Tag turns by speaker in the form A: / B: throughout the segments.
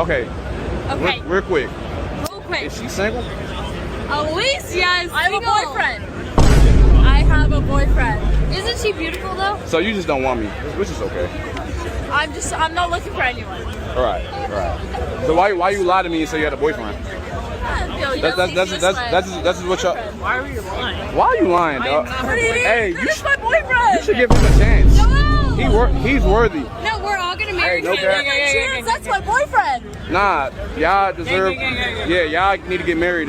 A: Okay.
B: Okay.
A: Real quick.
B: Real quick.
A: Is she single?
B: Alicia is single. I have a boyfriend. I have a boyfriend. Isn't she beautiful though?
A: So you just don't want me, which is okay.
B: I'm not looking for anyone.
A: All right. So why you lie to me and say you had a boyfriend? That's what y'all.
C: Why are you lying?
A: Why are you lying, dog?
B: Hey, that's my boyfriend.
A: You should give him a chance.
B: No.
A: He's worthy.
B: No, we're all gonna marry him.
C: Okay.
B: That's my boyfriend.
A: Nah, y'all deserve. Yeah, y'all need to get married.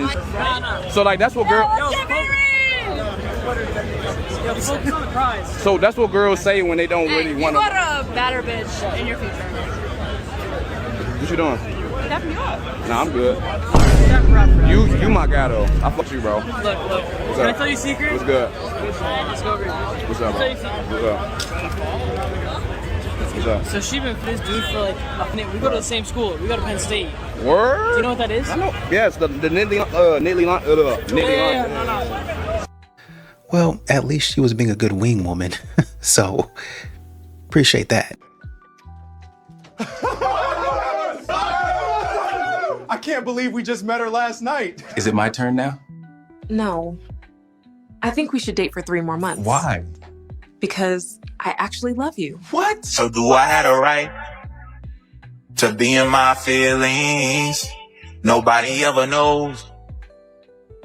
A: So like that's what girls.
B: Let's get married.
C: Focus on the prize.
A: So that's what girls say when they don't really want
B: You
A: to.
B: got a better bitch in your future.
A: What you doing?
B: Definitely not.
A: Nah, I'm good. You my guy though. I fuck you, bro.
C: Look. Can I tell you a secret?
A: What's good?
C: Let's go over here.
A: What's up, bro? What's up?
C: So she been for this dude for like a minute. We go to the same school. We go to Penn State.
A: Word?
C: Do you know what that is?
A: I know. Yes, the Nittany Lion.
D: Well, at least she was being a good wing woman. So, appreciate that.
E: I can't believe we just met her last night.
F: Is it my turn now?
G: No. I think we should date for 3 more months.
F: Why?
G: Because I actually love you.
F: What?
H: So do I have a right to be in my feelings? Nobody ever knows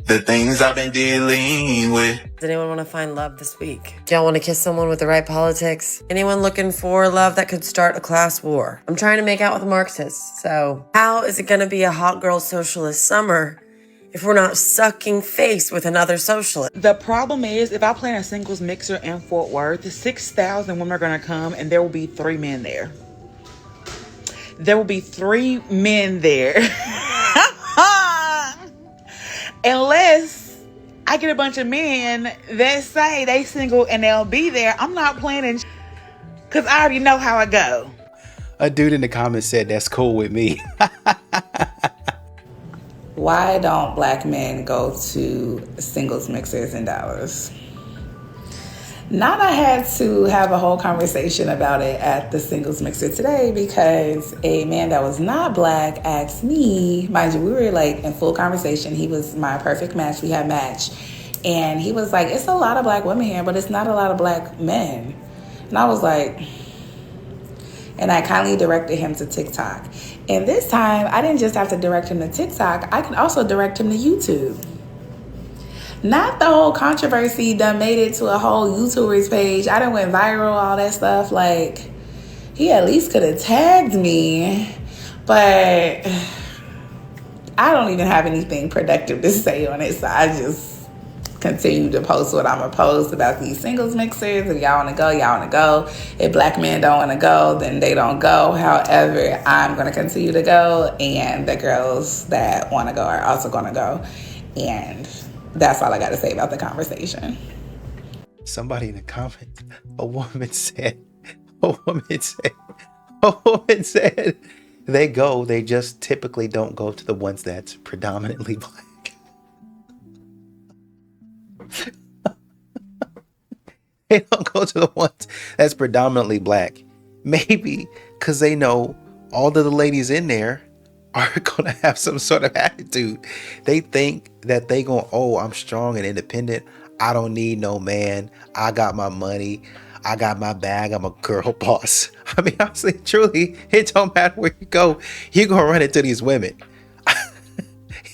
H: the things I've been dealing with.
I: Does anyone want to find love this week? Do y'all want to kiss someone with the right politics? Anyone looking for love that could start a class war? I'm trying to make out with Marxists, so how is it going to be a hot girl socialist summer if we're not sucking face with another socialist?
J: The problem is, if I plan a singles mixer in Fort Worth, 6,000 women are going to come and there will be 3 men there. There will be 3 men there. Unless I get a bunch of men that say they single and they'll be there. I'm not planning because I already know how it go.
D: A dude in the comments said that's cool with me.
K: Why don't black men go to singles mixers in Dallas? Nana had to have a whole conversation about it at the singles mixer today because a man that was not black asked me, mind you, we were like in full conversation. He was my perfect match. We had match. And he was like, it's a lot of black women here, but it's not a lot of black men. And I was like, and I kindly directed him to TikTok. And this time, I didn't just have to direct him to TikTok. I could also direct him to YouTube. Not the whole controversy that made it to a whole YouTuber's page. I done went viral, all that stuff. Like, he at least could have tagged me. But I don't even have anything productive to say on it. So I just continue to post what I'm going to post about these singles mixers. If y'all want to go, y'all want to go. If black men don't want to go, then they don't go. However, I'm going to continue to go. And the girls that want to go are also going to go. And that's all I got to say about the conversation.
D: Somebody in the comments, a woman said, they go, they just typically don't go to the ones that's predominantly black. They don't go to the ones that's predominantly black. Maybe because they know all of the ladies in there are gonna have some sort of attitude. They think that they gonna, oh, I'm strong and independent. I don't need no man. I got my money. I got my bag. I'm a girl boss. I mean, honestly, truly, it don't matter where you go. You're gonna run into these women.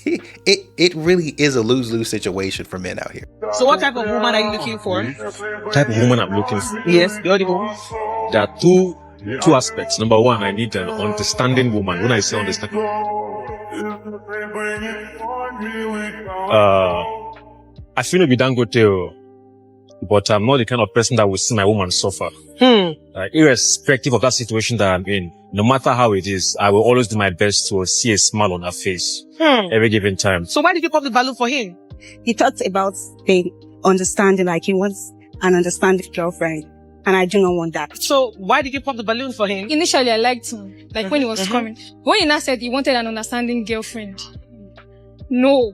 D: It really is a lose-lose situation for men out here.
C: So what type of woman are you looking for?
L: Type of woman I'm looking for.
C: Yes, you're the woman.
L: There are two aspects. Number one, I need an understanding woman. When I say understanding, I feel maybe Dangote, but I'm not the kind of person that will see my woman suffer. Irrespective of that situation that I'm in, no matter how it is, I will always do my best to see a smile on her face every given time.
C: So why did you pop the balloon for him?
M: He talked about the understanding, like he wants an understanding girlfriend. And I do not want that.
C: So why did you pop the balloon for him?
N: Initially, I liked him, like when he was coming. When he now said he wanted an understanding girlfriend, no,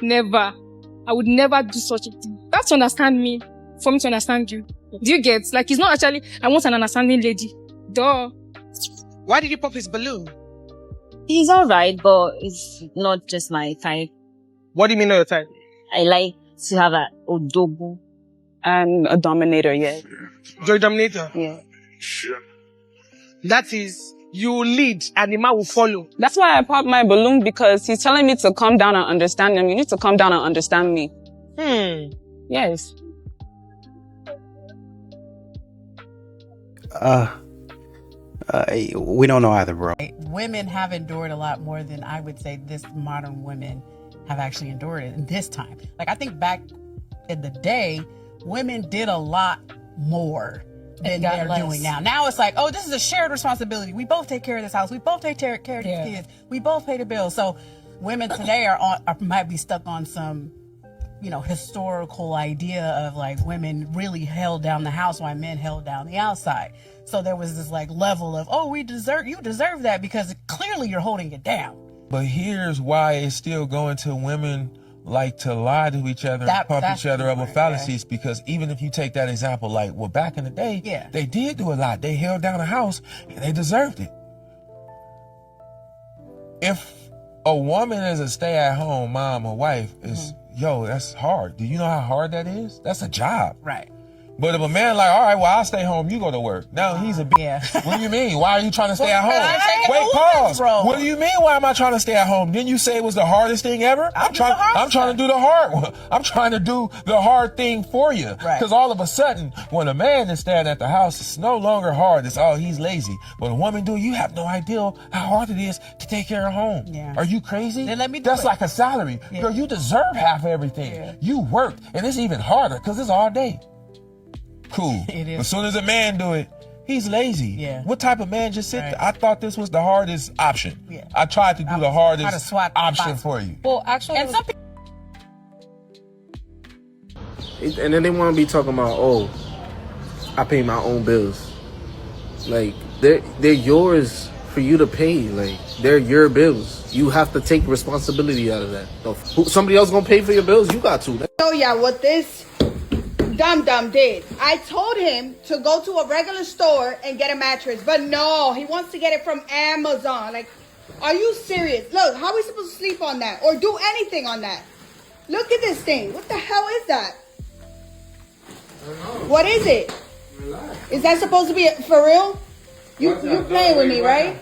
N: never. I would never do such a thing. You have to understand me for me to understand you. Do you get? Like, it's not actually, I want an understanding lady. Duh.
C: Why did you pop his balloon?
F: He's alright, but it's not just my type.
C: What do you mean not your type?
F: I like to have a odogu.
G: And a dominator, yeah.
C: Joy dominator?
G: Yeah.
C: That is, you lead and the man will follow.
G: That's why I popped my balloon, because he's telling me to calm down and understand him. You need to calm down and understand me. Yes.
D: We don't know either, bro.
O: Women have endured a lot more than I would say this modern women have actually endured it in this time. Like, I think back in the day, women did a lot more than they're doing now. Now it's like, oh, this is a shared responsibility. We both take care of this house. We both take care of these kids. We both pay the bills. So women today might be stuck on some, historical idea of like women really held down the house while men held down the outside. So there was this like level of, oh, you deserve that because clearly you're holding it down.
P: But here's why it's still going to women like to lie to each other and pump each other up with fallacies, because even if you take that example, like, well, back in the day, they did do a lot. They held down a house and they deserved it. If a woman is a stay-at-home mom or wife, that's hard. Do you know how hard that is? That's a job.
O: Right.
P: But if a man like, all right, well, I'll stay home, you go to work. Now he's a bitch.
O: Yeah.
P: What do you mean? Why are you trying to stay at home? Wait, pause. What do you mean? Why am I trying to stay at home? Didn't you say it was the hardest thing ever? I'm trying to do the hard one. I'm trying to do the hard thing for you. Because all of a sudden, when a man is staying at the house, it's no longer hard. It's, he's lazy. But a woman, you have no idea how hard it is to take care of home. Yeah. Are you crazy?
O: Then let me do
P: That's like a salary. Yeah. Girl, you deserve half everything. Yeah. You worked. And it's even harder because it's all day. Cool. As soon as a man do it, he's lazy. Yeah. What type of man just sit there? I thought this was the hardest option. Yeah. I tried to do the hardest option for you.
G: Well, actually,
O: and some people.
Q: And then they want to be talking about, I pay my own bills. Like, they're yours for you to pay. Like, they're your bills. You have to take responsibility out of that. If somebody else gonna pay for your bills, you got to.
R: Oh yeah, what this dum-dum did. I told him to go to a regular store and get a mattress, but no, he wants to get it from Amazon. Like, are you serious? Look, how are we supposed to sleep on that or do anything on that? Look at this thing. What the hell is that?
Q: I don't know.
R: What is it?
Q: Relax.
R: Is that supposed to be for real? You playing with me, right?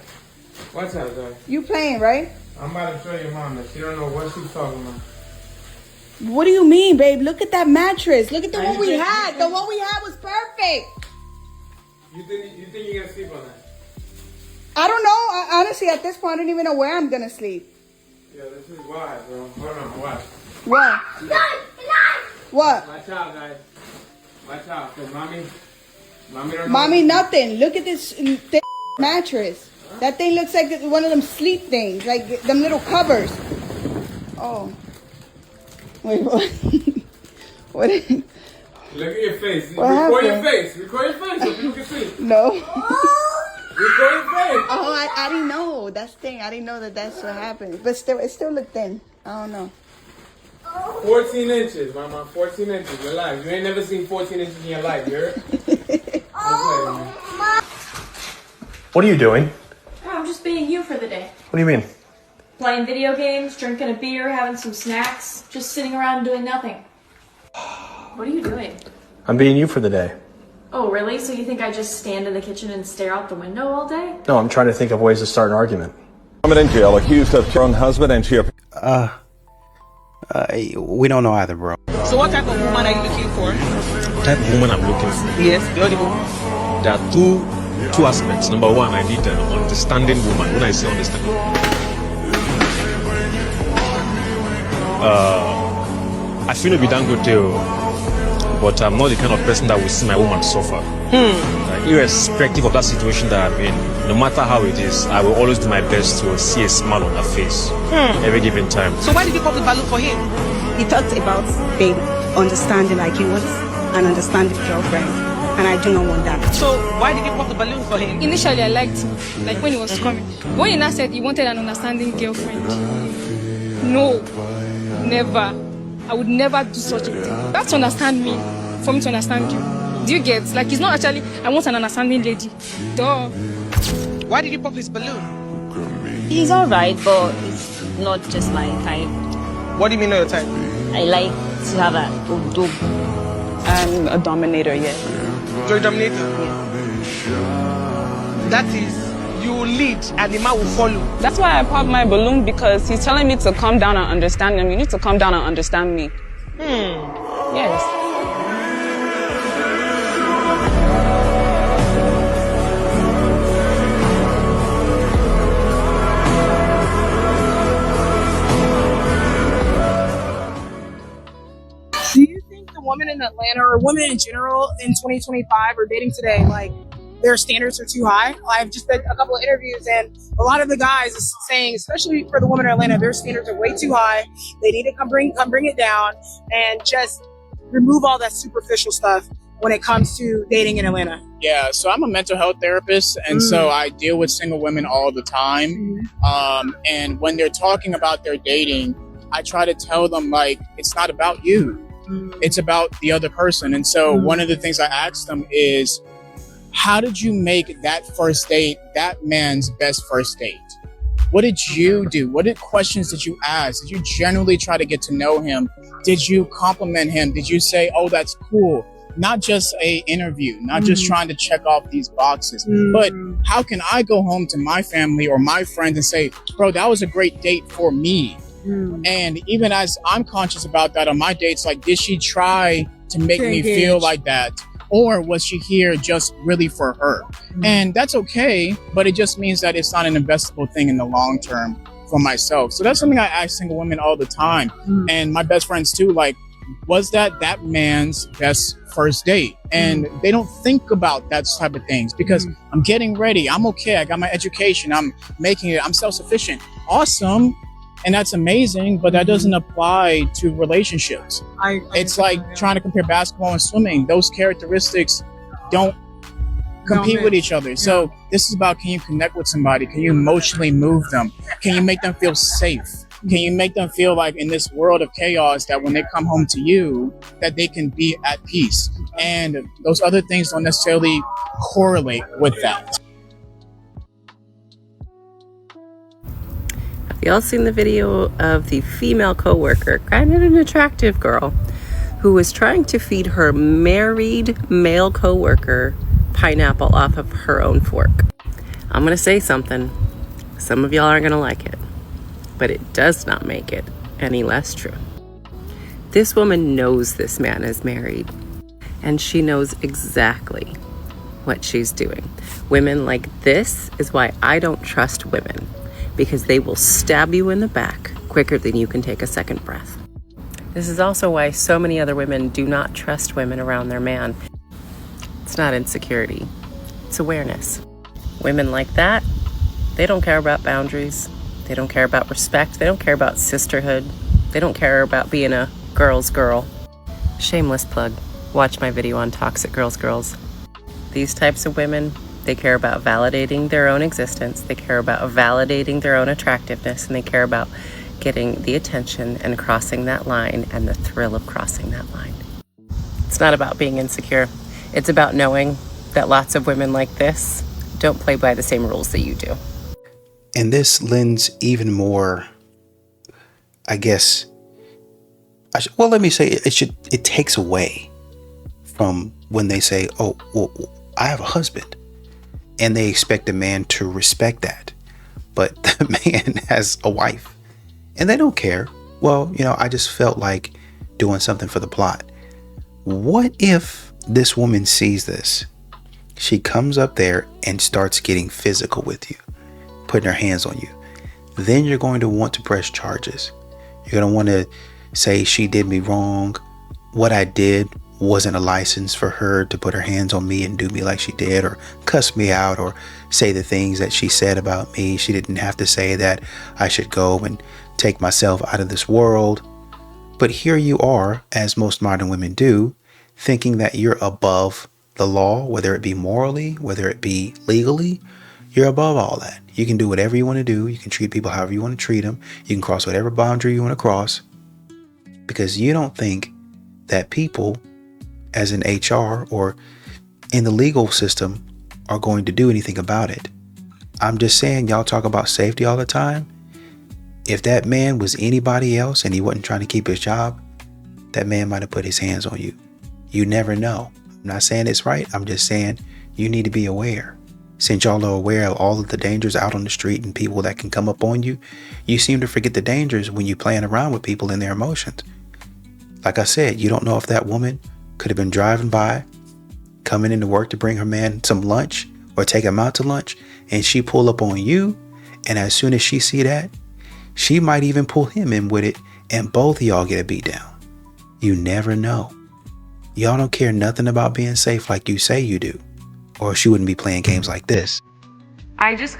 Q: What's up, guys?
R: You playing, right?
Q: I'm about to show your mom that she don't know what she's talking about.
R: What do you mean, babe? Look at that mattress. Look at the one we had. The one we had was perfect.
Q: You think you're gonna sleep on that?
R: I don't know. Honestly, at this point, I don't even know where I'm gonna sleep.
Q: Yeah, this is why, bro. Hold on, watch.
R: What? What?
Q: Watch out, guys. Watch out, cause mommy don't know.
R: Mommy, nothing. Look at this thick mattress. That thing looks like one of them sleep things, like them little covers. Oh. Wait, what? What?
Q: Look at your face.
R: What
Q: Record your
R: happened?
Q: face. Record your face so people can see.
R: No.
Q: Record your face.
R: Oh, I didn't know. That's the thing. I didn't know that's what happened. But still, it still looked thin. I don't know.
Q: 14 inches, mama. 14 inches. You're alive. You ain't never seen 14 inches in your life, you heard?
S: What are you doing?
B: Oh, I'm just being you for the day.
S: What do you mean?
B: Playing video games, drinking a beer, having some snacks, just sitting around doing nothing. What are you doing?
S: I'm being you for the day.
B: Oh, really? So you think I just stand in the kitchen and stare out the window all day?
S: No, I'm trying to think of ways to start an argument.
T: Woman in jail accused of her own husband and she...
D: We don't know either, bro.
C: So what type of woman are you looking for?
L: Type of woman I'm looking for.
C: Yes, the only woman.
L: There are two aspects. Number one, I need an understanding woman. When I say understanding, I feel to be Dangote, but I'm not the kind of person that will see my woman suffer. Irrespective of that situation that I'm in, no matter how it is, I will always do my best to see a smile on her face every given time.
C: So why did you pop the balloon for him?
M: He talked about being understanding, like he wants an understanding girlfriend, and I do not want that.
C: So why did you pop the balloon for him?
N: Initially, I liked him, like when he was coming. When he now said he wanted an understanding girlfriend, no, never. I would never do such a thing. That's to understand me, for me to understand you. Do you get? Like, it's not actually, I want an understanding lady. Duh.
C: Why did you pop his balloon?
F: He's alright, but it's not just my type.
C: What do you mean not your type?
F: I like to have a dog.
G: I'm a dominator, yeah.
C: You're a dominator? That is, you will lead and the man will follow.
G: That's why I popped my balloon, because he's telling me to calm down and understand him. You need to calm down and understand me. Yes.
U: Do you think the women in Atlanta or women in general in 2025 or dating today, like their standards are too high? I've just did a couple of interviews and a lot of the guys is saying, especially for the women in Atlanta, their standards are way too high. They need to come bring it down and just remove all that superficial stuff when it comes to dating in Atlanta.
V: Yeah, so I'm a mental health therapist, and so I deal with single women all the time. And when they're talking about their dating, I try to tell them, like, it's not about you. It's about the other person. And so one of the things I ask them is, how did you make that first date that man's best first date? What did you do? What questions did you ask? Did you generally try to get to know him? Did you compliment him? Did you say, oh, that's cool? Not just a interview, not just trying to check off these boxes, but how can I go home to my family or my friends and say, bro, that was a great date for me? And even as I'm conscious about that on my dates, like, did she try to make me feel like that? Or was she here just really for her? And that's okay, but it just means that it's not an investable thing in the long term for myself. So that's something I ask single women all the time. And my best friends too, like, was that man's best first date? And they don't think about that type of things because I'm getting ready. I'm okay. I got my education. I'm making it. I'm self-sufficient. Awesome. And that's amazing, but that doesn't apply to relationships. It's like trying to compare basketball and swimming. Those characteristics don't compete with each other. So this is about, can you connect with somebody? Can you emotionally move them? Can you make them feel safe? Can you make them feel like in this world of chaos that when they come home to you, that they can be at peace? And those other things don't necessarily correlate with that.
I: Y'all seen the video of the female coworker, kind of an attractive girl, who was trying to feed her married male coworker pineapple off of her own fork? I'm gonna say something. Some of y'all aren't gonna like it, but it does not make it any less true. This woman knows this man is married, and she knows exactly what she's doing. Women like this is why I don't trust women, because they will stab you in the back quicker than you can take a second breath. This is also why so many other women do not trust women around their man. It's not insecurity, it's awareness. Women like that, they don't care about boundaries. They don't care about respect. They don't care about sisterhood. They don't care about being a girl's girl. Shameless plug. Watch my video on Toxic Girls. These types of women, they care about validating their own existence. They care about validating their own attractiveness, and they care about getting the attention and crossing that line and the thrill of crossing that line. It's not about being insecure. It's about knowing that lots of women like this don't play by the same rules that you do.
D: And this lends even more, I guess, let me say it takes away from when they say, oh, well, I have a husband. And they expect a man to respect that. But the man has a wife and they don't care. Well, I just felt like doing something for the plot. What if this woman sees this? She comes up there and starts getting physical with you, putting her hands on you. Then you're going to want to press charges. You're going to want to say she did me wrong. What I did wasn't a license for her to put her hands on me and do me like she did, or cuss me out, or say the things that she said about me. She didn't have to say that I should go and take myself out of this world. But here you are, as most modern women do, thinking that you're above the law, whether it be morally, whether it be legally. You're above all that. You can do whatever you want to do. You can treat people however you want to treat them. You can cross whatever boundary you want to cross, because you don't think that people, as in HR or in the legal system, are going to do anything about it. I'm just saying, y'all talk about safety all the time. If that man was anybody else and he wasn't trying to keep his job, that man might have put his hands on you. You never know. I'm not saying it's right. I'm just saying you need to be aware. Since y'all are aware of all of the dangers out on the street and people that can come up on you, you seem to forget the dangers when you're playing around with people and their emotions. Like I said, you don't know if that woman could have been driving by, coming into work to bring her man some lunch or take him out to lunch, and she pull up on you, and as soon as she see that, she might even pull him in with it, and both of y'all get a beat down. You never know. Y'all don't care nothing about being safe like you say you do, or she wouldn't be playing games like this.
A: I just...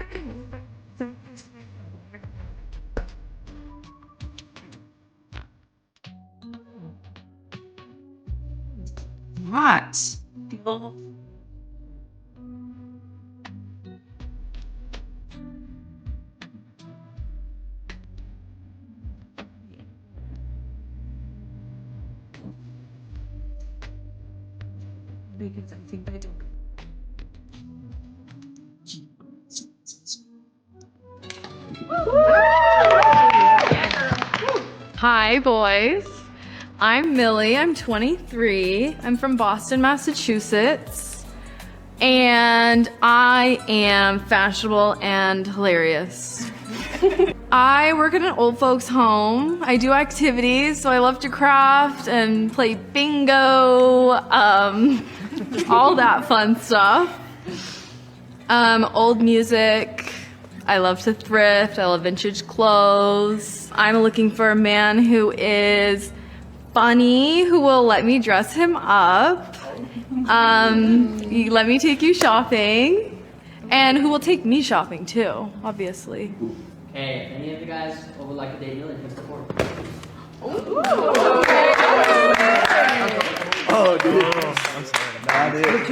A: What? Because I think I do.
E: Hi, boys. I'm Millie. I'm 23. I'm from Boston, Massachusetts. And I am fashionable and hilarious. I work at an old folks home. I do activities, so I love to craft and play bingo, all that fun stuff. Old music. I love to thrift. I love vintage clothes. I'm looking for a man who is funny, who will let me dress him up, let me take you shopping, and who will take me shopping too, obviously.
C: Hey, any of you guys would like a date Millie, hit the board.
D: Oh, dude.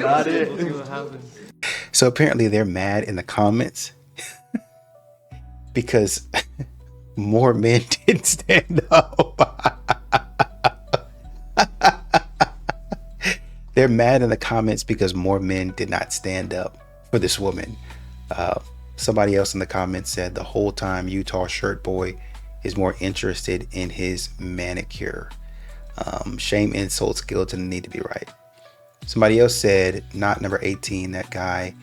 D: Not it. So apparently they're mad in the comments because more men didn't stand up. They're mad in the comments because more men did not stand up for this woman. Somebody else in the comments said the whole time Utah Shirt Boy is more interested in his manicure. Shame, insults, guilt, and need to be right. Somebody else said, not number 18, that guy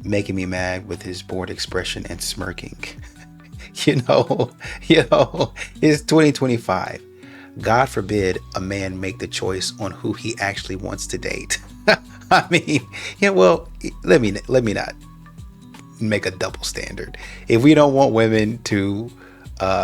D: making me mad with his bored expression and smirking. you know, it's 2025. God forbid a man make the choice on who he actually wants to date. I mean, yeah, well, let me not make a double standard. If we don't want women to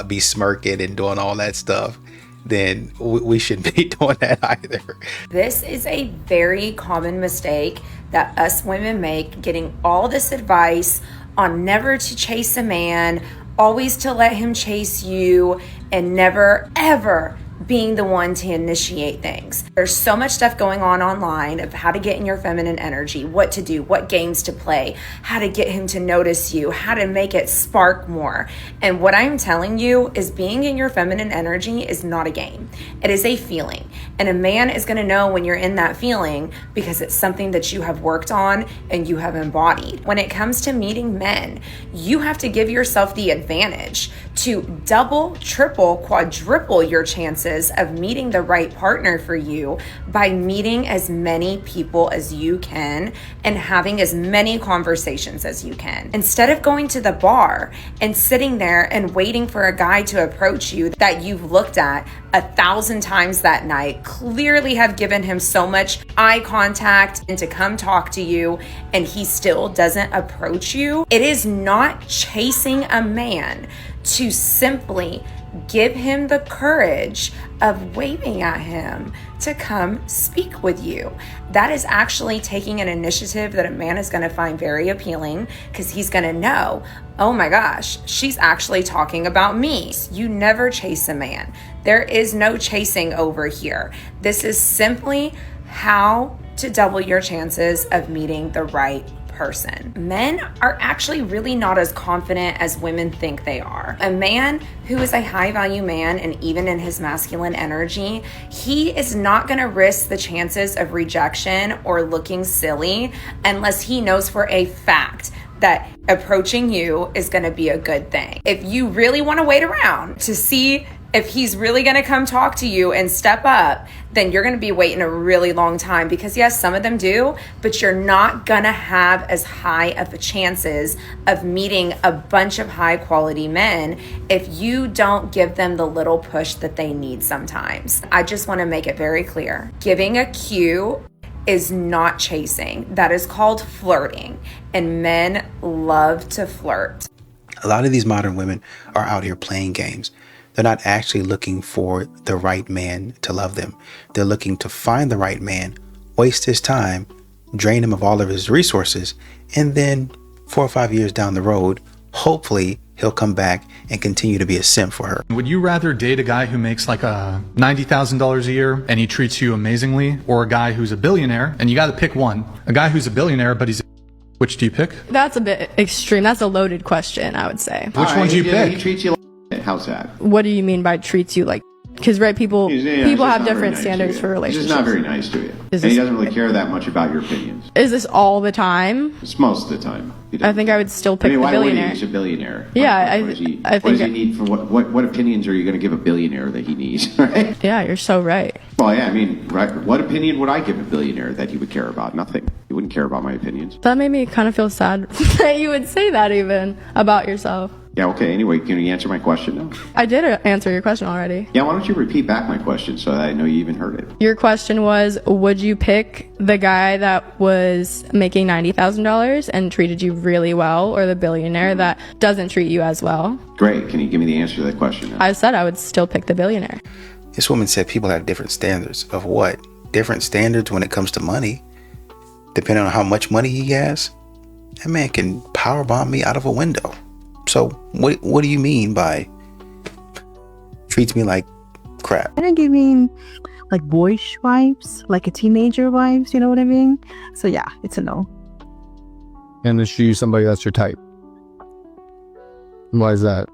D: be smirking and doing all that stuff, then we shouldn't be doing that either.
A: This is a very common mistake that us women make, getting all this advice on never to chase a man, always to let him chase you, and never ever being the one to initiate things. There's so much stuff going on online of how to get in your feminine energy, what to do, what games to play, how to get him to notice you, how to make it spark more. And what I'm telling you is being in your feminine energy is not a game. It is a feeling. And a man is going to know when you're in that feeling because it's something that you have worked on and you have embodied. When it comes to meeting men, you have to give yourself the advantage to double, triple, quadruple your chances of meeting the right partner for you by meeting as many people as you can and having as many conversations as you can. Instead of going to the bar and sitting there and waiting for a guy to approach you that you've looked at 1,000 times that night, clearly have given him so much eye contact and to come talk to you, and he still doesn't approach you. It is not chasing a man to simply give him the courage of waving at him to come speak with you. That is actually taking an initiative that a man is going to find very appealing because he's going to know, oh my gosh, she's actually talking about me. You never chase a man. There is no chasing over here. This is simply how to double your chances of meeting the right person. Men are actually really not as confident as women think they are. A man who is a high value man, and even in his masculine energy, he is not going to risk the chances of rejection or looking silly unless he knows for a fact that approaching you is going to be a good thing. If you really want to wait around to see if he's really going to come talk to you and step up, then you're going to be waiting a really long time, because yes, some of them do, but you're not going to have as high of a chances of meeting a bunch of high quality men if you don't give them the little push that they need sometimes. I just want to make it very clear. Giving a cue is not chasing. That is called flirting, and men love to flirt.
D: A lot of these modern women are out here playing games. They're not actually looking for the right man to love them. They're looking to find the right man, waste his time, drain him of all of his resources, and then 4 or 5 years down the road, hopefully he'll come back and continue to be a simp for her.
H: Would you rather date a guy who makes like $90,000 a year and he treats you amazingly, or a guy who's a billionaire? And you got to pick one. A guy who's a billionaire, but which do you pick?
E: That's a bit extreme. That's a loaded question, I would say.
H: Which one do you pick?
J: He treats you like how's that?
E: What do you mean by treats you like? Because people have different standards for relationships.
J: He's just not very nice to you. And he doesn't really care that much about your opinions.
E: Is this all the time?
J: It's most of the time.
E: I think I would still pick the
J: why
E: billionaire.
J: He's a billionaire.
E: Yeah,
J: what does he need for what opinions are you going to give a billionaire that he needs, right?
E: Yeah, you're so right.
J: Well, yeah, I mean, right, what opinion would I give a billionaire that he would care about? Nothing. He wouldn't care about my opinions.
E: That made me kind of feel sad that you would say that even about yourself.
J: Yeah, okay, anyway, can you answer my question now?
E: I did answer your question already.
J: Yeah, why don't you repeat back my question so that I know you even heard it?
E: Your question was, would you pick the guy that was making $90,000 and treated you really well, or the billionaire that doesn't treat you as well?
J: Great, can you give me the answer to that question now?
E: I said I would still pick the billionaire.
D: This woman said people have different standards of what? Different standards when it comes to money. Depending on how much money he has, that man can powerbomb me out of a window. So what do you mean by treats me like crap?
M: Kind of giving like boyish vibes, like a teenager vibes, you know what I mean? So yeah, it's a no.
W: And is she somebody that's your type? Why is that?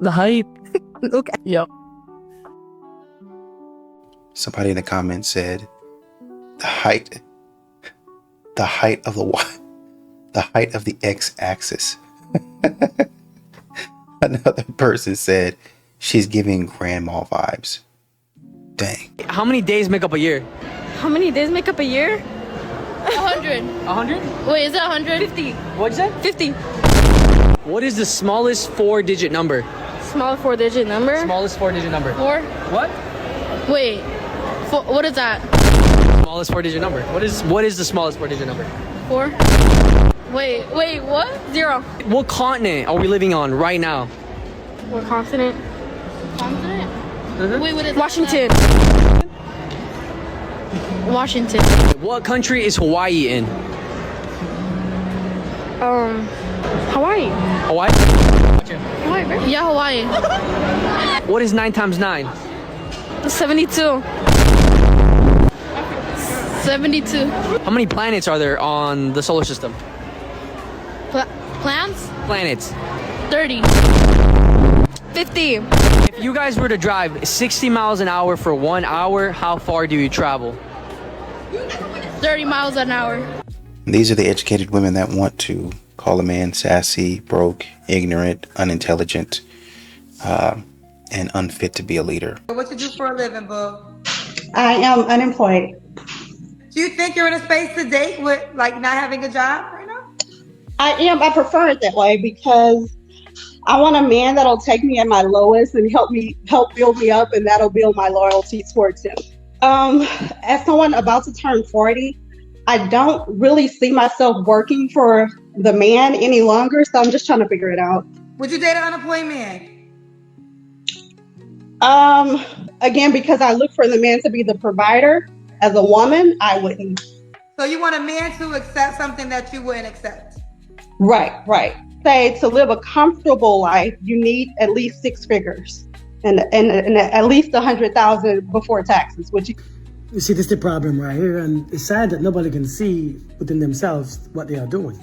M: The height. Okay.
W: Yep.
D: Somebody in the comments said the height of the x-axis. Another person said she's giving grandma vibes. Dang.
C: How many days make up a year?
E: How many days make up a year?
C: 100. 100?
E: Wait, is it 100?
C: 50. What'd you say?
E: 50.
C: What is the smallest 4-digit number?
E: Small 4-digit number?
C: Smallest 4-digit number.
E: 4?
C: What?
E: Wait, what is that?
C: Smallest 4-digit number. What is the smallest 4-digit number?
E: 4? Wait, what? 0.
C: What continent are we living on right now?
E: What continent? Continent?
C: Mm-hmm.
E: Wait, what is Washington. Washington.
C: What country is Hawaii in?
E: Hawaii.
C: Hawaii?
E: Hawaii, right? Yeah, Hawaii.
C: What is 9 times 9?
E: 72. 72.
C: How many planets are there on the solar system?
E: Plants?
C: Planets.
E: 30. 50.
C: If you guys were to drive 60 miles an hour for 1 hour, how far do you travel?
E: 30 miles an hour.
D: These are the educated women that want to call a man sassy, broke, ignorant, unintelligent, and unfit to be a leader.
R: What you do for a living, boo?
X: I am unemployed.
R: Do you think you're in a space to date with like not having a job right now?
X: I am. I prefer it that way because I want a man that'll take me at my lowest and help build me up, and that'll build my loyalty towards him. As someone about to turn 40, I don't really see myself working for the man any longer, so I'm just trying to figure it out.
R: Would you date an unemployed man?
X: Again, because I look for the man to be the provider. As a woman, I wouldn't.
R: So you want a man to accept something that you wouldn't accept?
X: Right. Say to live a comfortable life, you need at least 6 figures and at least 100,000 before taxes.
Y: You see, this is the problem right here, and it's sad that nobody can see within themselves what they are doing.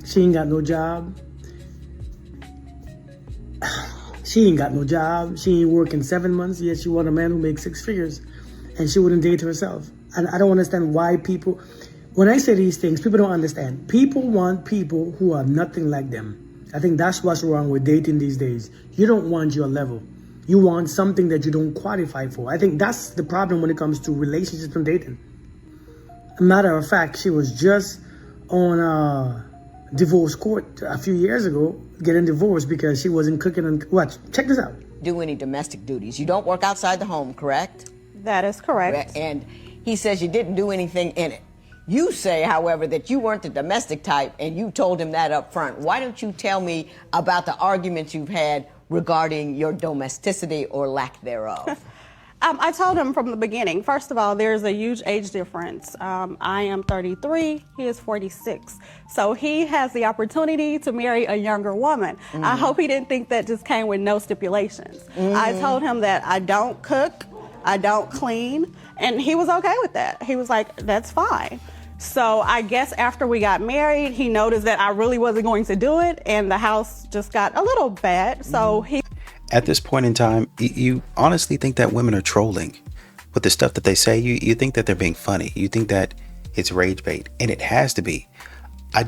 Y: She ain't got no job. She ain't working 7 months, yet she want a man who makes 6 figures, and she wouldn't date herself. And I don't understand why people, when I say these things, people don't understand. People want people who are nothing like them. I think that's what's wrong with dating these days. You don't want your level. You want something that you don't qualify for. I think that's the problem when it comes to relationships and dating. Matter of fact, she was just on divorce court a few years ago getting divorced because she wasn't cooking and watch. Check this out.
B: Do any domestic duties. You don't work outside the home, correct?
K: That is correct.
B: And he says you didn't do anything in it. You say, however, that you weren't the domestic type, and you told him that up front. Why don't you tell me about the arguments you've had regarding your domesticity or lack thereof?
K: I told him from the beginning, first of all, there's a huge age difference. I am 33, he is 46. So he has the opportunity to marry a younger woman.
B: Mm-hmm.
K: I hope he didn't think that just came with no stipulations.
B: Mm-hmm.
K: I told him that I don't cook, I don't clean, and he was okay with that. He was like, that's fine. So I guess after we got married, he noticed that I really wasn't going to do it, and the house just got a little bad. So he...
D: At this point in time, you honestly think that women are trolling with the stuff that they say? You think that they're being funny. You think that it's rage bait, and it has to be. I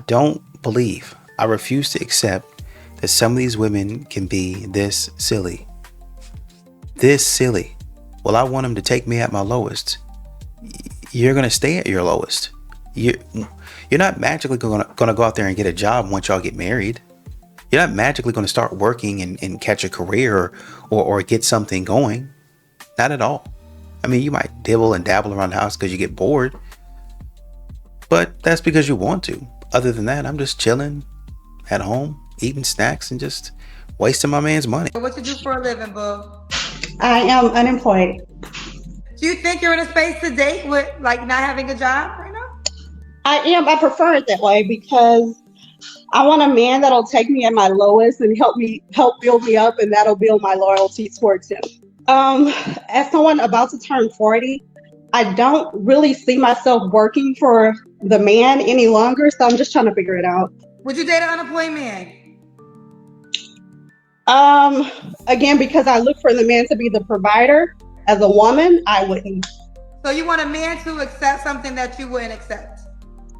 D: refuse to accept that some of these women can be this silly. This silly. Well, I want them to take me at my lowest. You're going to stay at your lowest. You're not magically going to go out there and get a job once y'all get married. You're not magically going to start working and catch a career or get something going. Not at all. I mean, you might dibble and dabble around the house because you get bored. But that's because you want to. Other than that, I'm just chilling at home, eating snacks and just wasting my man's money.
R: What you do for a living, boo?
X: I am unemployed.
R: Do you think you're in a space to date with like not having a job right now?
X: I am. I prefer it that way because I want a man that'll take me at my lowest and help build me up, and that'll build my loyalty towards him. As someone about to turn 40, I don't really see myself working for the man any longer, so I'm just trying to figure it out.
R: Would you date an unemployed man?
X: Again, because I look for the man to be the provider. As a woman, I wouldn't.
R: So you want a man to accept something that you wouldn't accept?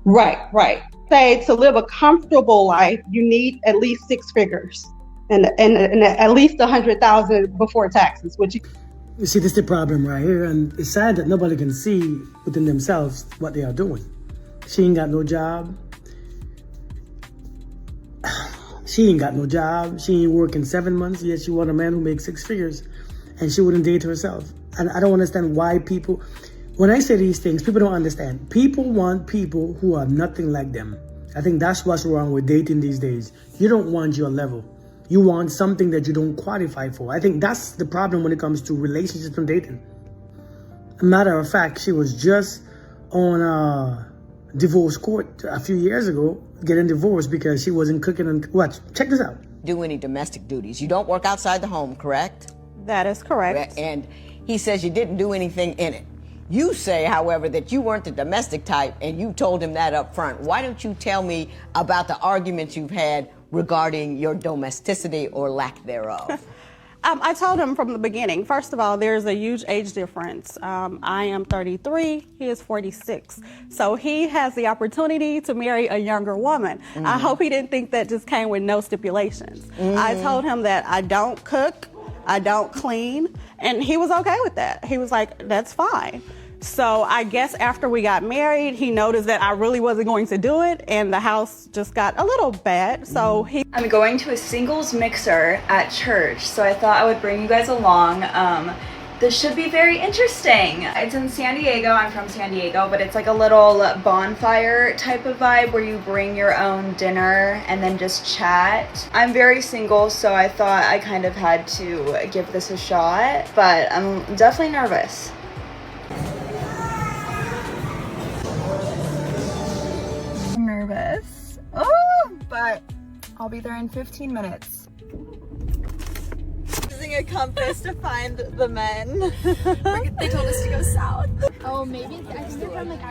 X: Right. Say to live a comfortable life, you need at least 6 figures and at least 100,000 before taxes.
Y: You see, this is the problem right here, and it's sad that nobody can see within themselves what they are doing. She ain't got no job. She ain't working 7 months, yet she want a man who makes 6 figures, and she wouldn't date herself. And I don't understand why people, when I say these things, people don't understand. People want people who are nothing like them. I think that's what's wrong with dating these days. You don't want your level. You want something that you don't qualify for. I think that's the problem when it comes to relationships and dating. Matter of fact, she was just on divorce court a few years ago getting divorced because she wasn't cooking and watch. Check this out.
B: Do any domestic duties. You don't work outside the home, correct?
K: That is correct.
B: And he says you didn't do anything in it. You say, however, that you weren't the domestic type, and you told him that up front. Why don't you tell me about the arguments you've had regarding your domesticity or lack thereof?
K: I told him from the beginning, first of all, there's a huge age difference. I am 33, he is 46. So he has the opportunity to marry a younger woman. Mm-hmm. I hope he didn't think that just came with no stipulations. Mm-hmm. I told him that I don't cook, I don't clean, and he was okay with that. He was like, that's fine. So I guess after we got married, he noticed that I really wasn't going to do it, and the house just got a little bad. So
O: I'm going to a singles mixer at church, so I thought I would bring you guys along. This should be very interesting. It's in San Diego. I'm from San Diego, but it's like a little bonfire type of vibe where you bring your own dinner and then just chat. I'm very single, so I thought I kind of had to give this a shot, but I'm definitely nervous. I'm nervous. Oh, but I'll be there in 15 minutes. Using a compass to find the men. They told us to go south.
N: Oh, maybe. I think they're from like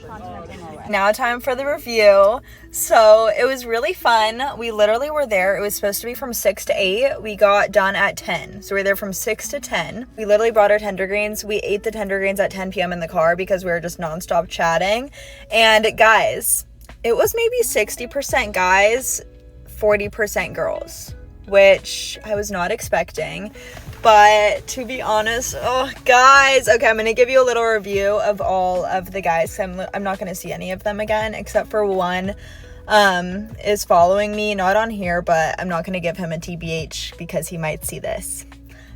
N: continental Norway.
O: Now time for the review. So it was really fun. We literally were there. It was supposed to be from 6 to 8. We got done at 10. So we were there from 6 to 10. We literally brought our tender greens. We ate the tender greens at 10 p.m. in the car because we were just nonstop chatting. And guys, it was maybe 60% guys, 40% girls, which I was not expecting. But to be honest, oh guys, okay, I'm gonna give you a little review of all of the guys. I'm not gonna see any of them again except for one is following me, not on here, but I'm not gonna give him a TBH because he might see this.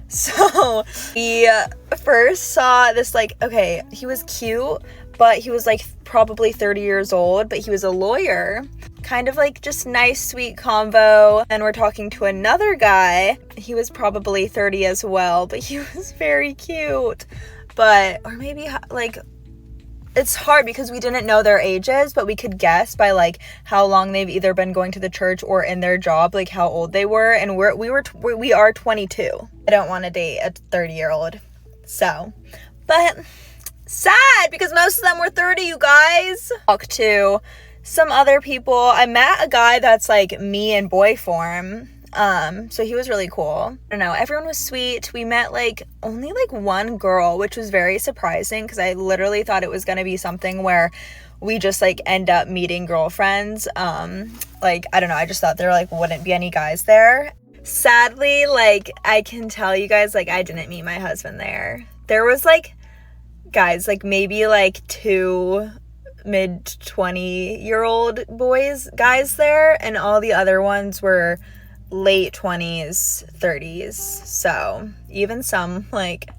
O: So we first saw this, like, okay, he was cute, but he was like probably 30 years old, but he was a lawyer. Kind of like just nice, sweet convo. And we're talking to another guy. He was probably 30 as well, but he was very cute. But, or maybe like, it's hard because we didn't know their ages, but we could guess by like how long they've either been going to the church or in their job, like how old they were. And we are 22. I don't want to date a 30-year-old. So, but sad because most of them were 30, you guys. Talk to some other people. I met a guy that's like me in boy form. So he was really cool. I don't know, everyone was sweet. We met like only like one girl, which was very surprising because I literally thought it was gonna be something where we just like end up meeting girlfriends. Like, I don't know, I just thought there like wouldn't be any guys there. Sadly, like, I can tell you guys, like, I didn't meet my husband there. There was like guys, like maybe like 2 mid-20-year-old guys there, and all the other ones were late 20s, 30s. So even some like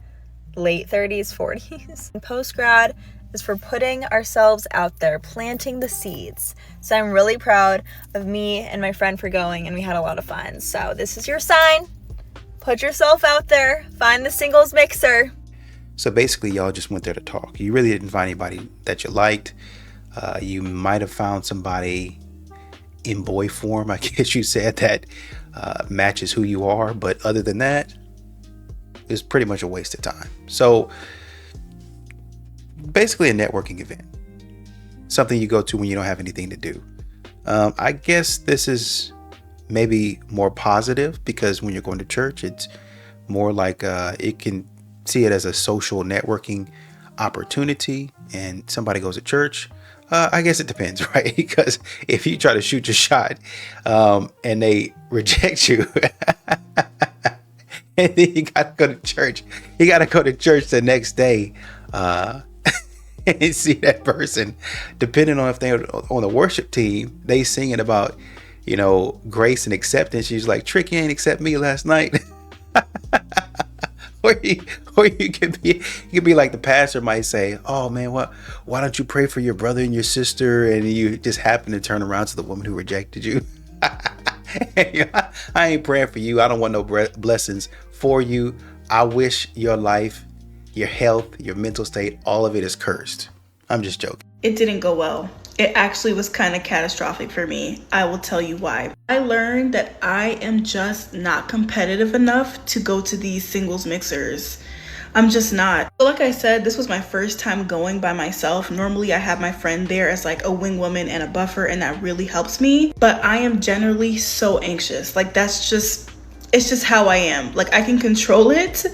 O: late 30s, 40s. Post-grad is for putting ourselves out there, planting the seeds. So I'm really proud of me and my friend for going, and we had a lot of fun. So this is your sign. Put yourself out there. Find the singles mixer.
D: So basically, y'all just went there to talk. You really didn't find anybody that you liked. You might have found somebody in boy form, I guess you said, that matches who you are. But other than that, it's pretty much a waste of time. So basically a networking event. Something you go to when you don't have anything to do. I guess this is maybe more positive because when you're going to church, it's more like it can see it as a social networking opportunity, and somebody goes to church. I guess it depends, right? Because if you try to shoot your shot and they reject you, and then you gotta go to church. You gotta go to church the next day and see that person. Depending on if they're on the worship team, they singing about, you know, grace and acceptance. She's like, Trick, you ain't accept me last night. Or you could be like the pastor might say, oh man, why don't you pray for your brother and your sister? And you just happen to turn around to the woman who rejected you. I ain't praying for you. I don't want no blessings for you. I wish your life, your health, your mental state, all of it is cursed. I'm just joking.
L: It didn't go well. It actually was kind of catastrophic for me. I will tell you why. I learned that I am just not competitive enough to go to these singles mixers. I'm just not. So like I said, this was my first time going by myself. Normally I have my friend there as like a wing woman and a buffer, and that really helps me. But I am generally so anxious. Like it's just how I am. Like I can control it,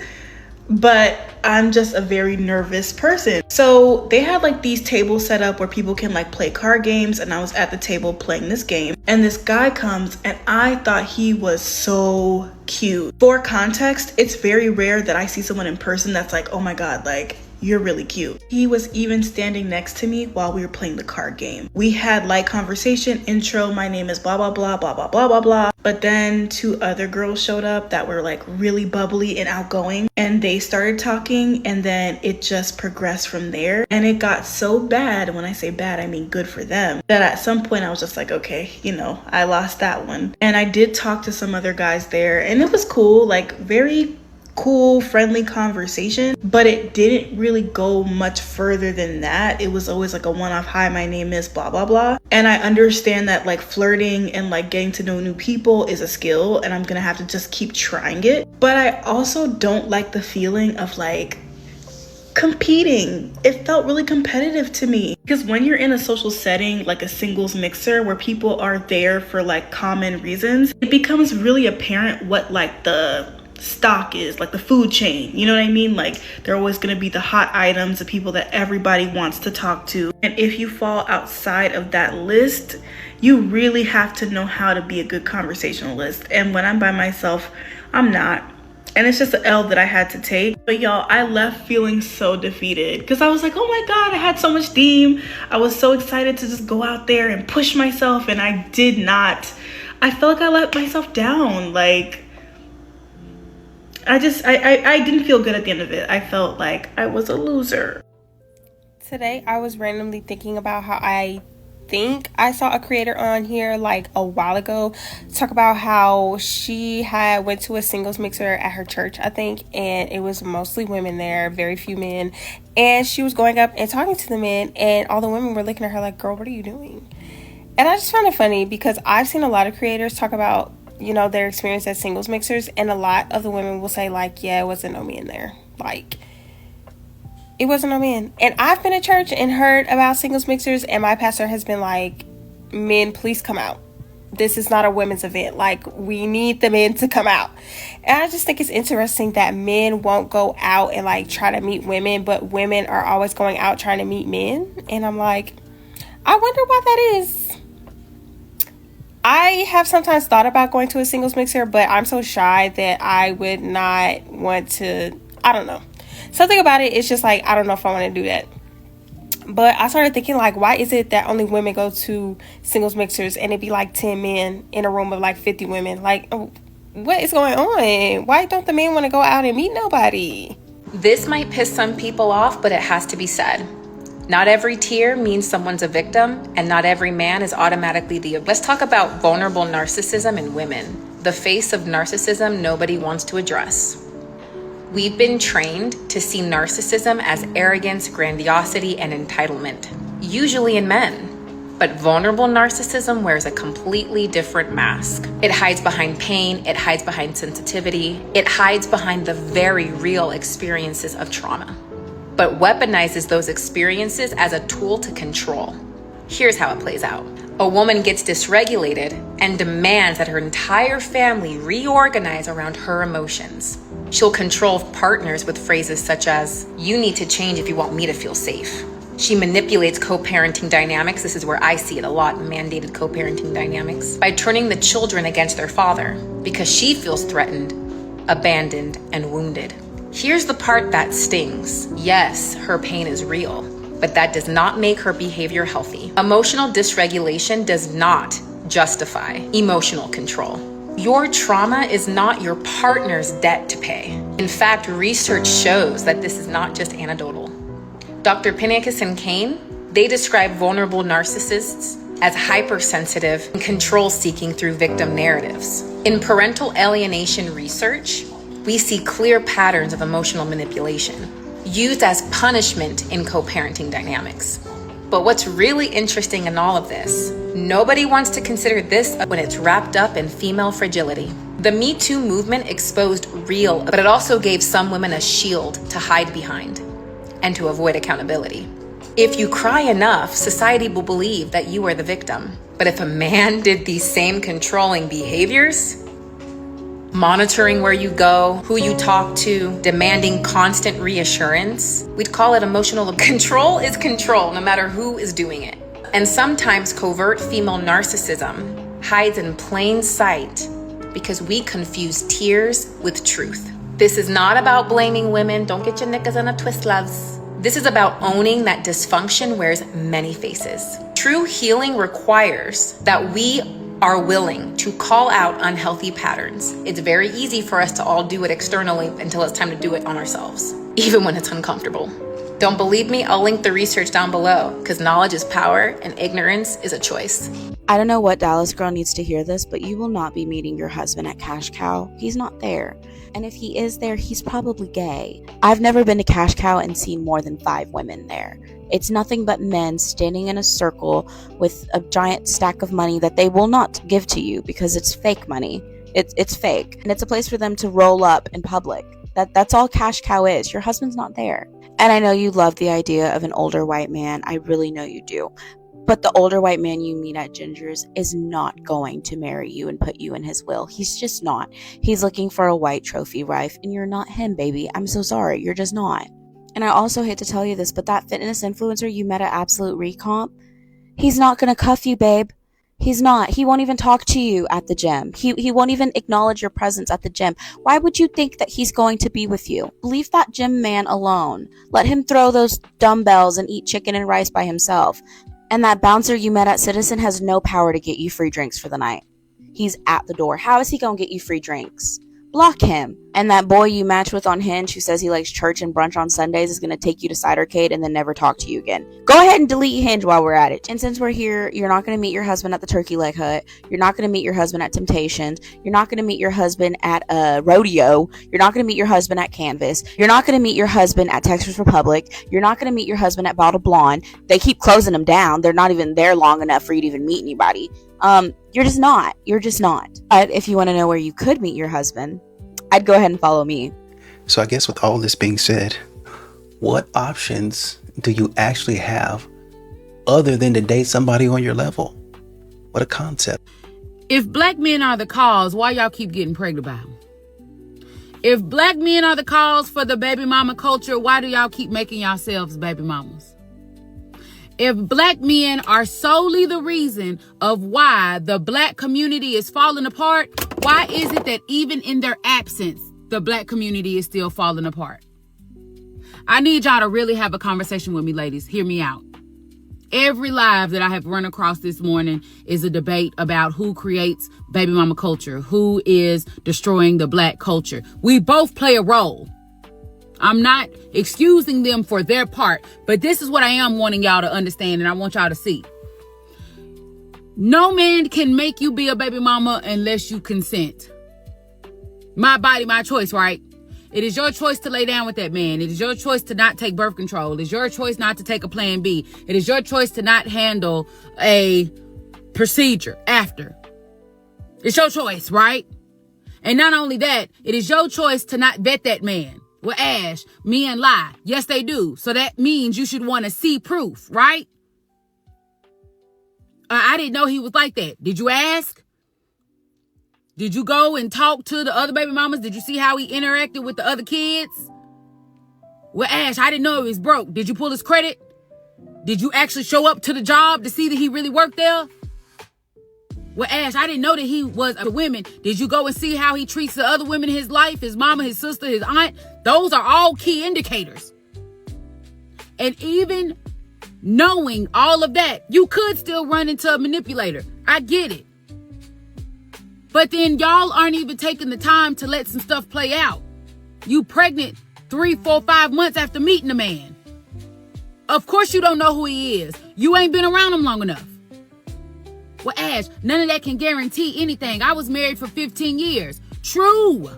L: but I'm just a very nervous person. So they had like these tables set up where people can like play card games, and I was at the table playing this game, and this guy comes, and I thought he was so cute. For context, it's very rare that I see someone in person that's like, oh my god, like you're really cute. He was even standing next to me while we were playing the card game. We had light conversation, intro, my name is blah blah blah blah blah blah blah blah. But then 2 other girls showed up that were like really bubbly and outgoing, and they started talking, and then it just progressed from there. And it got so bad, when I say bad I mean good for them, that at some point I was just like, okay, you know, I lost that one. And I did talk to some other guys there, and it was cool, like very cool, friendly conversation, but it didn't really go much further than that. It was always like a one-off, hi, my name is blah blah blah. And I understand that like flirting and like getting to know new people is a skill, and I'm gonna have to just keep trying it. But I also don't like the feeling of like competing. It felt really competitive to me, because when you're in a social setting like a singles mixer where people are there for like common reasons, it becomes really apparent what like the stock is, like the food chain, you know what I mean? Like they're always going to be the hot items, the people that everybody wants to talk to. And if you fall outside of that list, you really have to know how to be a good conversationalist. And when I'm by myself, I'm not. And it's just an L that I had to take. But y'all, I left feeling so defeated, because I was like, oh my God, I had so much steam. I was so excited to just go out there and push myself, and I did not. I felt like I let myself down. Like, I didn't feel good at the end of it. I felt like I was a loser.
F: Today, I was randomly thinking about how I think I saw a creator on here like a while ago talk about how she had went to a singles mixer at her church, I think, and it was mostly women there, very few men, and she was going up and talking to the men, and all the women were looking at her like, girl, what are you doing? And I just found it funny, because I've seen a lot of creators talk about, you know, their experience at singles mixers, and a lot of the women will say like, yeah, it wasn't no men there, like it wasn't no men. And I've been at church and heard about singles mixers, and my pastor has been like, men, please come out. This is not a women's event. Like, we need the men to come out. And I just think it's interesting that men won't go out and like try to meet women, but women are always going out trying to meet men. And I'm like, I wonder why that is. I have sometimes thought about going to a singles mixer, but I'm so shy that I would not want to. I don't know. Something about it, it's just like, I don't know if I want to do that. But I started thinking, like, why is it that only women go to singles mixers and it'd be like 10 men in a room of like 50 women? Like, what is going on? Why don't the men want to go out and meet nobody?
P: This might piss some people off, but it has to be said. Not every tier means someone's a victim, and not every man is automatically the... Let's talk about vulnerable narcissism in women. The face of narcissism nobody wants to address. We've been trained to see narcissism as arrogance, grandiosity, and entitlement, usually in men. But vulnerable narcissism wears a completely different mask. It hides behind pain, it hides behind sensitivity, it hides behind the very real experiences of trauma, but weaponizes those experiences as a tool to control. Here's how it plays out. A woman gets dysregulated and demands that her entire family reorganize around her emotions. She'll control partners with phrases such as, you need to change if you want me to feel safe. She manipulates co-parenting dynamics. This is where I see it a lot, mandated co-parenting dynamics, by turning the children against their father because she feels threatened, abandoned, and wounded. Here's the part that stings. Yes, her pain is real, but that does not make her behavior healthy. Emotional dysregulation does not justify emotional control. Your trauma is not your partner's debt to pay. In fact, research shows that this is not just anecdotal. Dr. Pinakis and Kane, they describe vulnerable narcissists as hypersensitive and control-seeking through victim narratives. In parental alienation research, we see clear patterns of emotional manipulation used as punishment in co-parenting dynamics. But what's really interesting in all of this, nobody wants to consider this when it's wrapped up in female fragility. The Me Too movement exposed real, but it also gave some women a shield to hide behind and to avoid accountability. If you cry enough, society will believe that you are the victim. But if a man did these same controlling behaviors, monitoring where you go, who you talk to, demanding constant reassurance, we'd call it emotional control is control, no matter who is doing it. And sometimes covert female narcissism hides in plain sight because we confuse tears with truth. This is not about blaming women. Don't get your knickers in a twist, loves. This is about owning that dysfunction wears many faces. True healing requires that we are willing to call out unhealthy patterns. It's very easy for us to all do it externally until it's time to do it on ourselves, even when it's uncomfortable. Don't believe me? I'll link the research down below, because knowledge is power and ignorance is a choice.
Q: I don't know what Dallas girl needs to hear this, but you will not be meeting your husband at Cash Cow. He's not there. And if he is there, he's probably gay. I've never been to Cash Cow and seen more than 5 women there. It's nothing but men standing in a circle with a giant stack of money that they will not give to you because it's fake money. It's fake. And it's a place for them to roll up in public. That's all Cash Cow is. Your husband's not there. And I know you love the idea of an older white man. I really know you do. But the older white man you meet at Ginger's is not going to marry you and put you in his will. He's just not. He's looking for a white trophy wife, and you're not him, baby. I'm so sorry. You're just not. And I also hate to tell you this, but that fitness influencer you met at Absolute Recomp, he's not going to cuff you, babe. He's not. He won't even talk to you at the gym. He won't even acknowledge your presence at the gym. Why would you think that he's going to be with you? Leave that gym man alone. Let him throw those dumbbells and eat chicken and rice by himself. And that bouncer you met at Citizen has no power to get you free drinks for the night. He's at the door. How is he going to get you free drinks? Block him. And that boy you match with on Hinge who says he likes church and brunch on Sundays is going to take you to Cidercade and then never talk to you again. Go ahead and delete Hinge while we're at it. And since we're here, you're not going to meet your husband at the Turkey Leg Hut. You're not going to meet your husband at Temptations. You're not going to meet your husband at a rodeo. You're not going to meet your husband at Canvas. You're not going to meet your husband at Texas Republic. You're not going to meet your husband at Bottle Blonde. They keep closing them down. They're not even there long enough for you to even meet anybody. You're just not. You're just not. But if you want to know where you could meet your husband, I'd go ahead and follow me.
D: So I guess with all this being said, what options do you actually have other than to date somebody on your level? What a concept.
G: If black men are the cause, why y'all keep getting pregnant by them? If black men are the cause for the baby mama culture, why do y'all keep making yourselves baby mamas? If black men are solely the reason of why the black community is falling apart, why is it that even in their absence, the black community is still falling apart? I need y'all to really have a conversation with me, ladies. Hear me out. Every live that I have run across this morning is a debate about who creates baby mama culture, who is destroying the black culture. We both play a role. I'm not excusing them for their part, but this is what I am wanting y'all to understand, and I want y'all to see. No man can make you be a baby mama unless you consent. My body, my choice, right? It is your choice to lay down with that man. It is your choice to not take birth control. It is your choice not to take a plan B. It is your choice to not handle a procedure after. It's your choice, right? And not only that, it is your choice to not vet that man. Well, Ash, men lie. Yes, they do. So that means you should want to see proof, right? I didn't know he was like that. Did you ask? Did you go and talk to the other baby mamas? Did you see how he interacted with the other kids? Well, Ash, I didn't know he was broke. Did you pull his credit? Did you actually show up to the job to see that he really worked there? Well, Ash, I didn't know that he was a woman. Did you go and see how he treats the other women in his life? His mama, his sister, his aunt? Those are all key indicators. And even knowing all of that, you could still run into a manipulator. I get it. But then y'all aren't even taking the time to let some stuff play out. You pregnant 3, 4, 5 months after meeting a man. Of course you don't know who he is. You ain't been around him long enough. Well, Ash, none of that can guarantee anything. I was married for 15 years. True.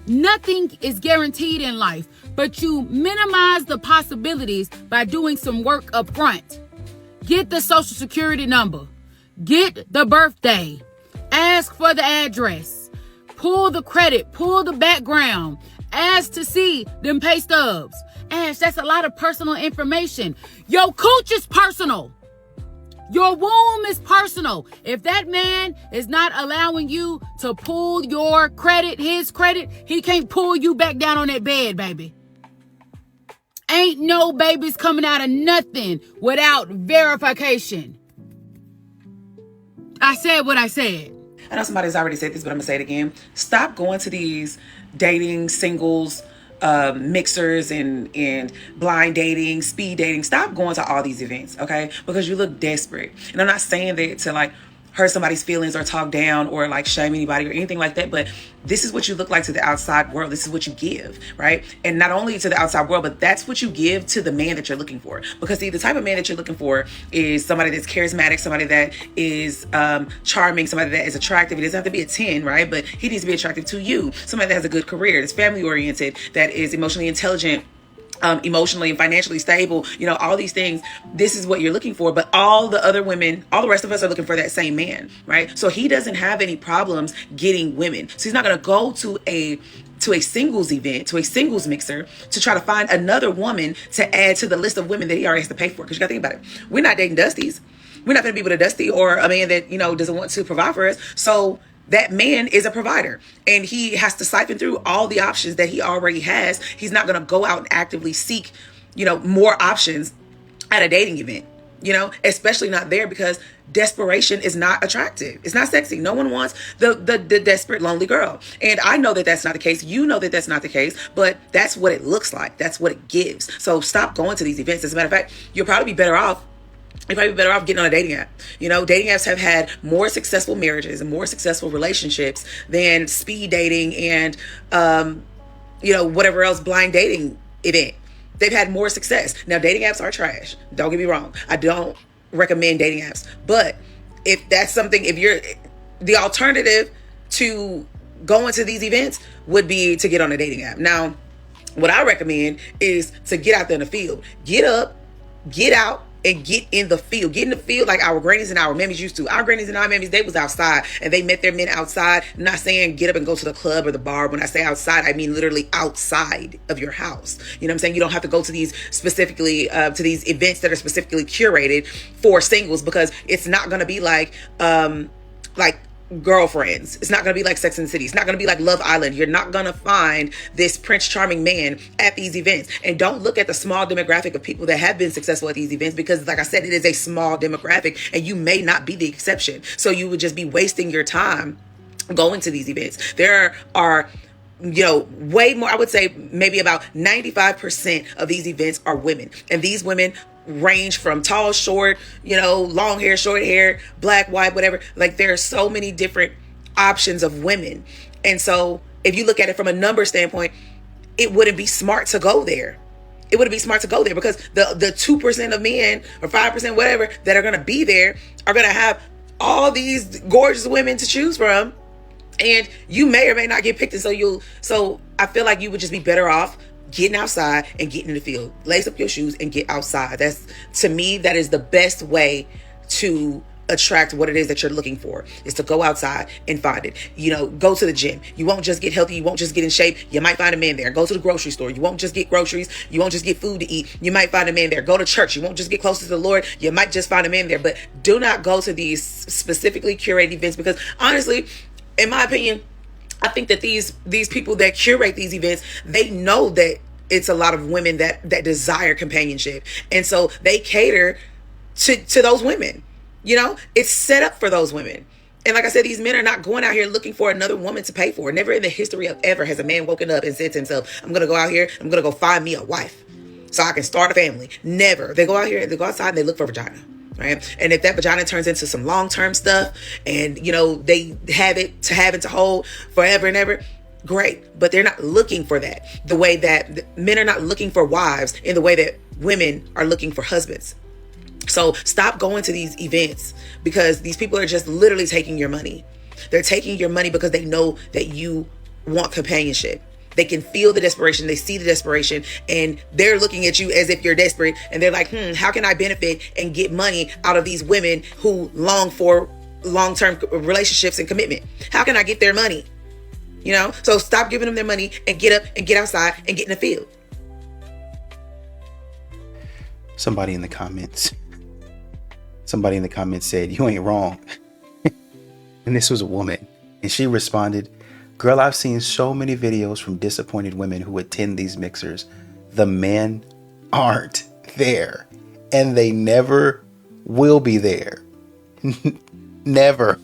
G: Nothing is guaranteed in life, but you minimize the possibilities by doing some work up front. Get the social security number. Get the birthday. Ask for the address. Pull the credit. Pull the background. Ask to see them pay stubs. Ash, that's a lot of personal information. Your cooch is personal. Your womb is personal. If that man is not allowing you to pull your credit, his credit, he can't pull you back down on that bed, baby. Ain't no babies coming out of nothing without verification. I said what I said.
S: I know somebody's already said this, but I'm gonna say it again. Stop going to these dating singles mixers and blind dating, speed dating. Stop going to all these events, okay? Because you look desperate. And I'm not saying that to like hurt somebody's feelings or talk down or like shame anybody or anything like that, but this is what you look like to the outside world. This is what you give, right? And not only to the outside world, but that's what you give to the man that you're looking for. Because see, the type of man that you're looking for is somebody that's charismatic, somebody that is charming, somebody that is attractive. He doesn't have to be a 10, right? But he needs to be attractive to you. Somebody that has a good career, that's family oriented, that is emotionally intelligent, emotionally and financially stable, you know, all these things. This is what you're looking for. But all the other women, all the rest of us are looking for that same man, right? So he doesn't have any problems getting women. So he's not going to go to a to a singles event, to a singles mixer, to try to find another woman to add to the list of women that he already has to pay for. Because you got to think about it. We're not dating Dusties. We're not going to be with a Dusty or a man that, doesn't want to provide for us. So that man is a provider, and he has to siphon through all the options that he already has. He's not going to go out and actively seek, more options at a dating event, especially not there, because desperation is not attractive. It's not sexy. No one wants the desperate, lonely girl. And I know that that's not the case. You know that that's not the case, but that's what it looks like. That's what it gives. So stop going to these events. As a matter of fact, you'll probably be better off getting on a dating app. Dating apps have had more successful marriages and more successful relationships than speed dating and, whatever else blind dating event. They've had more success. Now, dating apps are trash. Don't get me wrong. I don't recommend dating apps. But if that's something, the alternative to going to these events would be to get on a dating app. Now, what I recommend is to get out there in the field. Get up, get out, and get in the field. Get in the field like our grannies and our mammies used to. Our grannies and our mammies, they was outside and they met their men outside. I'm not saying get up and go to the club or the bar. When I say outside, I mean literally outside of your house. You know what I'm saying? You don't have to go to these specifically, to these events that are specifically curated for singles, because it's not going to be like Girlfriends. It's not going to be like Sex and the City. It's not going to be like Love Island. You're not going to find this Prince Charming man at these events. And don't look at the small demographic of people that have been successful at these events, because like I said, it is a small demographic and you may not be the exception. So you would just be wasting your time going to these events. There are way more, I would say maybe about 95% of these events are women. And these women range from tall, short, long hair, short hair, black, white, whatever. Like, there are so many different options of women. And so if you look at it from a number standpoint, it wouldn't be smart to go there. It wouldn't be smart to go there, because the 2% of men or 5%, whatever, that are going to be there are going to have all these gorgeous women to choose from. And you may or may not get picked. And so I feel like you would just be better off getting outside and getting in the field. Lace up your shoes and get outside. To me, that is the best way to attract what it is that you're looking for, is to go outside and find it. Go to the gym. You won't just get healthy. You won't just get in shape. You might find a man there. Go to the grocery store. You won't just get groceries. You won't just get food to eat. You might find a man there. Go to church. You won't just get closer to the Lord. You might just find a man there. But do not go to these specifically curated events, because honestly, in my opinion, I think that these people that curate these events, they know that it's a lot of women that desire companionship. And so they cater to those women. It's set up for those women. And like I said, these men are not going out here looking for another woman to pay for. Never in the history of ever has a man woken up and said to himself, I'm going to go out here, I'm going to go find me a wife so I can start a family. Never. They go out here, they go outside and they look for vagina. Right? And if that vagina turns into some long-term stuff and, they have it to hold forever and ever, great. But they're not looking for that the way that men are not looking for wives in the way that women are looking for husbands. So stop going to these events, because these people are just literally taking your money. They're taking your money because they know that you want companionship. They can feel the desperation. They see the desperation, and they're looking at you as if you're desperate. And they're like, how can I benefit and get money out of these women who long for long-term relationships and commitment? How can I get their money? So stop giving them their money and get up and get outside and get in the field.
D: Somebody in the comments said, you ain't wrong. And this was a woman. And she responded, girl, I've seen so many videos from disappointed women who attend these mixers. The men aren't there, and they never will be there. Never.